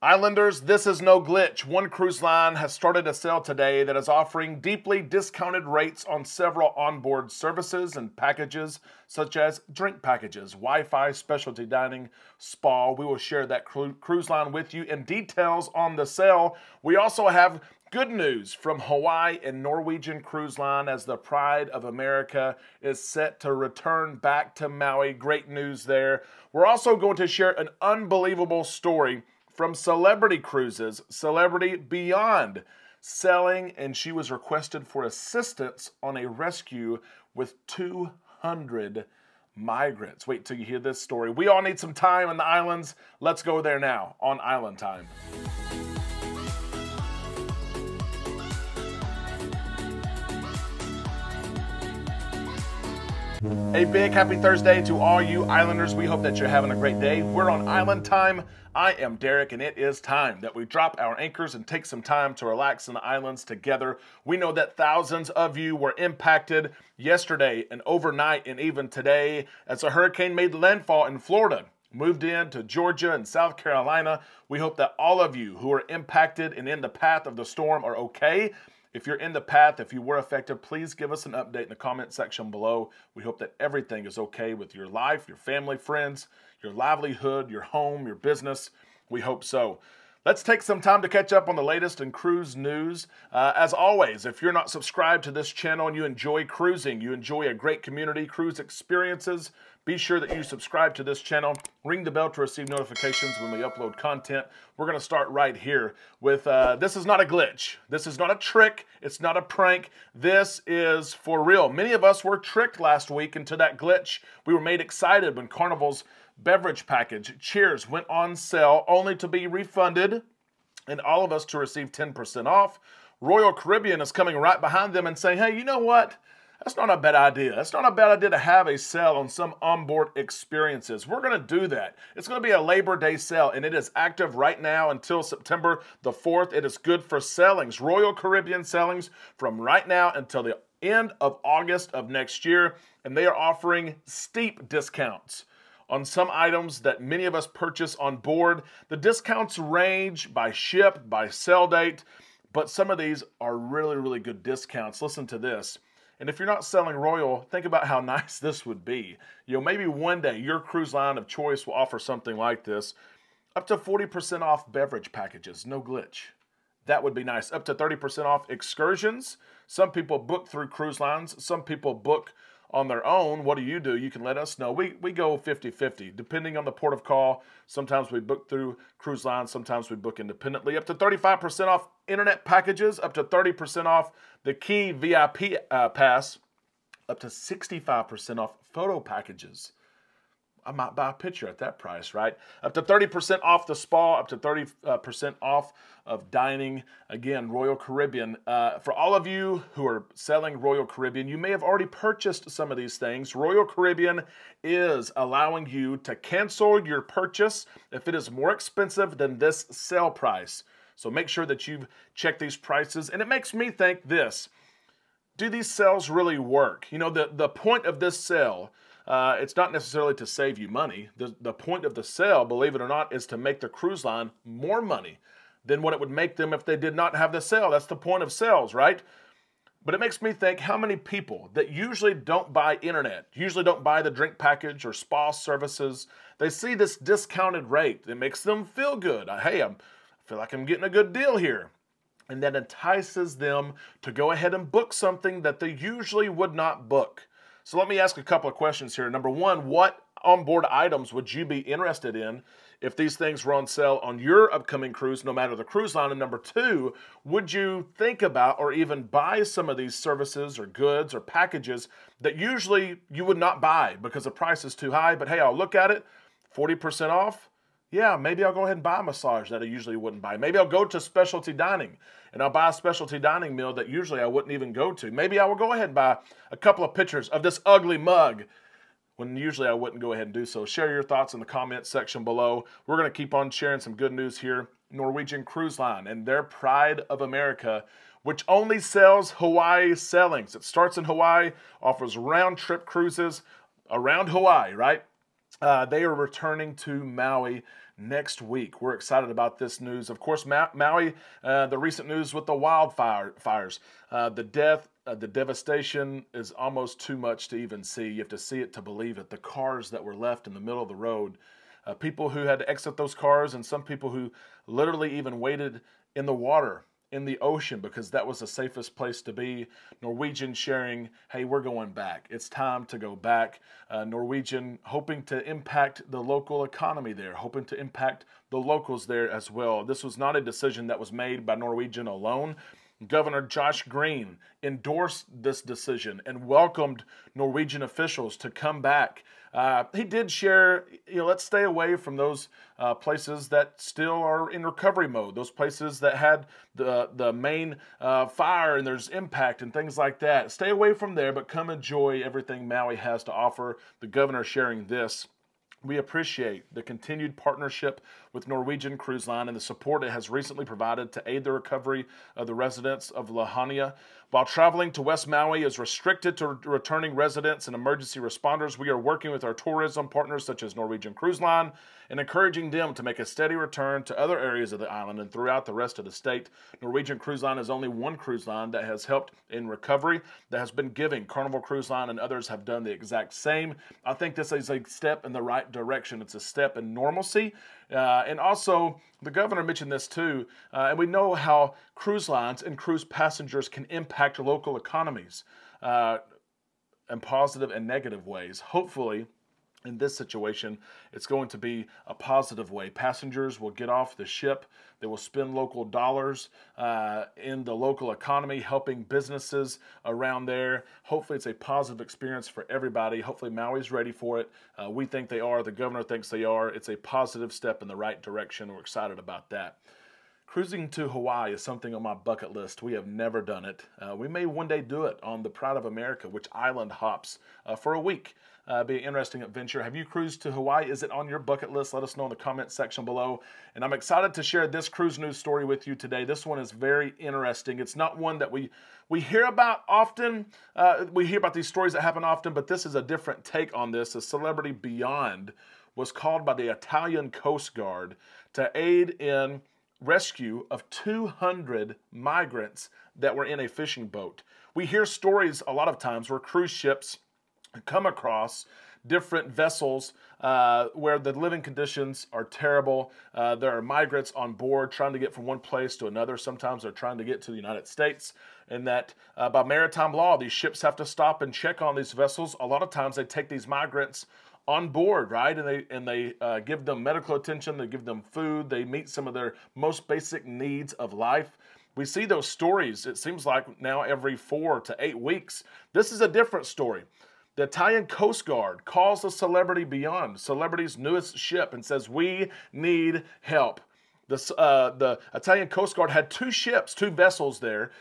Islanders, this is no glitch. One cruise line has started a sale today that is offering deeply discounted rates on several onboard services and packages, such as drink packages, Wi-Fi, specialty dining, spa. We will share that cruise line with you and details on the sale. We also have good news from Hawaii and Norwegian Cruise Line as the Pride of America is set to return back to Maui. Great news there. We're also going to share an unbelievable story from Celebrity Cruises, Celebrity Beyond, selling, and she was requested for assistance on a rescue with 200 migrants. Wait till you hear this story. We all need some time in the islands. Let's go there now on Island Time. A big happy Thursday to all you Islanders. We hope that you're having a great day. We're on Island Time. I am Derek, and it is time that we drop our anchors and take some time to relax in the islands together. We know that thousands of you were impacted yesterday and overnight and even today as a hurricane made landfall in Florida, moved into Georgia and South Carolina. We hope that all of you who are impacted and in the path of the storm are okay. If you're in the path, if you were affected, please give us an update in the comment section below. We hope that everything is okay with your life, your family, friends, your livelihood, your home, your business. We hope so. Let's take some time to catch up on the latest in cruise news. As always, if you're not subscribed to this channel and you enjoy cruising, you enjoy a great community, cruise experiences, be sure that you subscribe to this channel. Ring the bell to receive notifications when we upload content. We're going to start right here with, this is not a glitch. This is not a trick. It's not a prank. This is for real. Many of us were tricked last week into that glitch. We were made excited when Carnival's beverage package, Cheers, went on sale only to be refunded and all of us to receive 10% off. Royal Caribbean is coming right behind them and saying, hey, you know what? That's not a bad idea. That's not a bad idea to have a sale on some onboard experiences. We're going to do that. It's going to be a Labor Day sale, and it is active right now until September the 4th. It is good for sailings, Royal Caribbean sailings from right now until the end of August of next year, and they are offering steep discounts on some items that many of us purchase on board. The discounts range by ship, by sale date, but some of these are really, really good discounts. Listen to this. And if you're not selling Royal, think about how nice this would be. You know, maybe one day your cruise line of choice will offer something like this. Up to 40% off beverage packages, no glitch. That would be nice. Up to 30% off excursions. Some people book through cruise lines. Some people book on their own. What do? You can let us know. We go 50-50, depending on the port of call. Sometimes we book through cruise lines. Sometimes we book independently. Up to 35% off internet packages. Up to 30% off the Key VIP pass. Up to 65% off photo packages. I might buy a picture at that price, right? Up to 30% off the spa, up to 30% off of dining. Again, Royal Caribbean. For all of you who are selling Royal Caribbean, you may have already purchased some of these things. Royal Caribbean is allowing you to cancel your purchase if it is more expensive than this sale price. So make sure that you've checked these prices. And it makes me think this. Do these sales really work? You know, the point of this sale, it's not necessarily to save you money. The point of the sale, believe it or not, is to make the cruise line more money than what it would make them if they did not have the sale. That's the point of sales, right? But it makes me think how many people that usually don't buy internet, usually don't buy the drink package or spa services, they see this discounted rate. It makes them feel good. Hey, I feel like I'm getting a good deal here. And that entices them to go ahead and book something that they usually would not book. So let me ask a couple of questions here. Number one, what onboard items would you be interested in if these things were on sale on your upcoming cruise, no matter the cruise line? And number two, would you think about or even buy some of these services or goods or packages that usually you would not buy because the price is too high? But hey, I'll look at it, 40% off. Yeah, maybe I'll go ahead and buy a massage that I usually wouldn't buy. Maybe I'll go to specialty dining and I'll buy a specialty dining meal that usually I wouldn't even go to. Maybe I will go ahead and buy a couple of pictures of this ugly mug when usually I wouldn't go ahead and do so. Share your thoughts in the comment section below. We're going to keep on sharing some good news here. Norwegian Cruise Line and their Pride of America, which only sells Hawaii sailings. It starts in Hawaii, offers round-trip cruises around Hawaii, right? They are returning to Maui next week. We're excited about this news. Of course, Maui, the recent news with the wildfires, the death, the devastation is almost too much to even see. You have to see it to believe it. The cars that were left in the middle of the road, people who had to exit those cars, and some people who literally even waited in the water, in the ocean, because that was the safest place to be. Norwegian sharing, hey, we're going back. It's time to go back. Norwegian hoping to impact the local economy there, hoping to impact the locals there as well. This was not a decision that was made by Norwegian alone. Governor Josh Green endorsed this decision and welcomed Norwegian officials to come back. He did share, let's stay away from those places that still are in recovery mode, those places that had the main fire and there's impact and things like that. Stay away from there, but come enjoy everything Maui has to offer. The governor sharing this. We appreciate the continued partnership with Norwegian Cruise Line and the support it has recently provided to aid the recovery of the residents of Lahaina. While traveling to West Maui is restricted to returning residents and emergency responders, we are working with our tourism partners such as Norwegian Cruise Line and encouraging them to make a steady return to other areas of the island and throughout the rest of the state. Norwegian Cruise Line is only one cruise line that has helped in recovery, that has been giving. Carnival Cruise Line and others have done the exact same. I think this is a step in the right direction. It's a step in normalcy. And also, the governor mentioned this too, and we know how cruise lines and cruise passengers can impact local economies in positive and negative ways. Hopefully, in this situation, it's going to be a positive way. Passengers will get off the ship. They will spend local dollars in the local economy, helping businesses around there. Hopefully, it's a positive experience for everybody. Hopefully, Maui's ready for it. We think they are. The governor thinks they are. It's a positive step in the right direction. We're excited about that. Cruising to Hawaii is something on my bucket list. We have never done it. We may one day do it on the Pride of America, which island hops for a week. Be an interesting adventure. Have you cruised to Hawaii? Is it on your bucket list? Let us know in the comment section below. And I'm excited to share this cruise news story with you today. This one is very interesting. It's not one that we hear about often. We hear about these stories that happen often, but this is a different take on this. A celebrity beyond was called by the Italian Coast Guard to aid in rescue of 200 migrants that were in a fishing boat. We hear stories a lot of times where cruise ships come across different vessels where the living conditions are terrible. There are migrants on board trying to get from one place to another. Sometimes they're trying to get to the United States, and that by maritime law, these ships have to stop and check on these vessels. A lot of times they take these migrants on board, right? And they give them medical attention, they give them food, they meet some of their most basic needs of life. We see those stories, it seems like now every 4 to 8 weeks. This is a different story. The Italian Coast Guard calls the Celebrity Beyond, Celebrity's newest ship, and says, we need help. The Italian Coast Guard had 2 ships, 2 vessels there,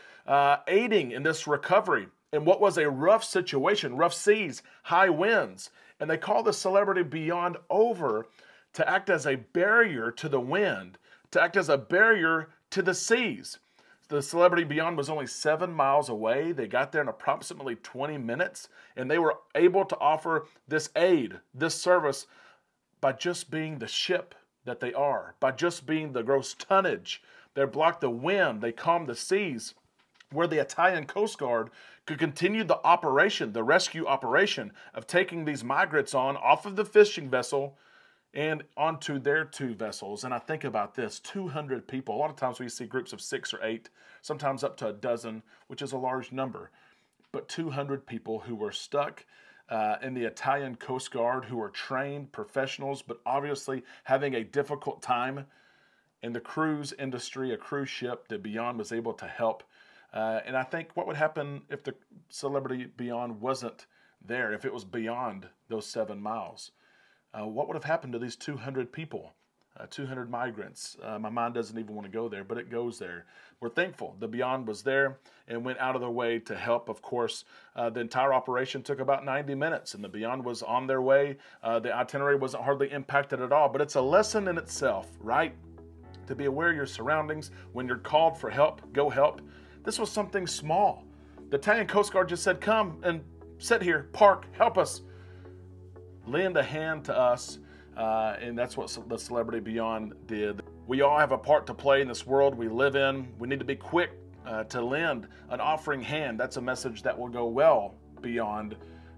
aiding in this recovery in what was a rough situation, rough seas, high winds. And they call the Celebrity Beyond over to act as a barrier to the wind, to act as a barrier to the seas. The Celebrity Beyond was only 7 miles away. They got there in approximately 20 minutes, and they were able to offer this aid, this service, by just being the ship that they are, by just being the gross tonnage. They blocked the wind, they calmed the seas, where the Italian Coast Guard could continue the operation, the rescue operation of taking these migrants on off of the fishing vessel and onto their 2 vessels. And I think about this, 200 people. A lot of times we see groups of 6 or 8, sometimes up to a dozen, which is a large number. But 200 people who were stuck in the Italian Coast Guard, who were trained professionals, but obviously having a difficult time. In the cruise industry, a cruise ship, the Beyond was able to help. And I think what would happen if the Celebrity Beyond wasn't there, if it was beyond those 7 miles? What would have happened to these 200 people, 200 migrants? My mind doesn't even want to go there, but it goes there. We're thankful the Beyond was there and went out of their way to help. Of course, the entire operation took about 90 minutes, and the Beyond was on their way. The itinerary wasn't hardly impacted at all, but it's a lesson in itself, right? To be aware of your surroundings. When you're called for help, go help. This was something small. The Italian Coast Guard just said, come and sit here, park, help us. Lend a hand to us and that's what the Celebrity Beyond did. We all have a part to play in this world we live in. We need to be quick to lend an offering hand. That's a message that will go well beyond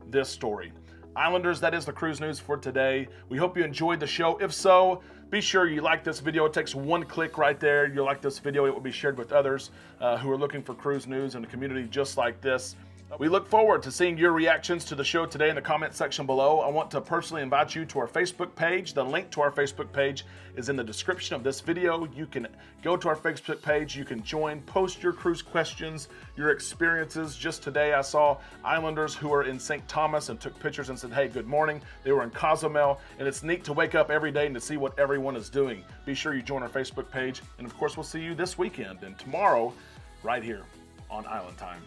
this story. Islanders, that is the cruise news for today. We hope you enjoyed the show. If so, be sure you like this video. It takes one click right there. You like this video, it will be shared with others who are looking for cruise news in a community just like this. We look forward to seeing your reactions to the show today in the comment section below. I want to personally invite you to our Facebook page. The link to our Facebook page is in the description of this video. You can go to our Facebook page, you can join, post your cruise questions, your experiences. Just today I saw Islanders who are in St. Thomas and took pictures and said, hey, good morning. They were in Cozumel, and it's neat to wake up every day and to see what everyone is doing. Be sure you join our Facebook page, and of course we'll see you this weekend and tomorrow right here on Island Time.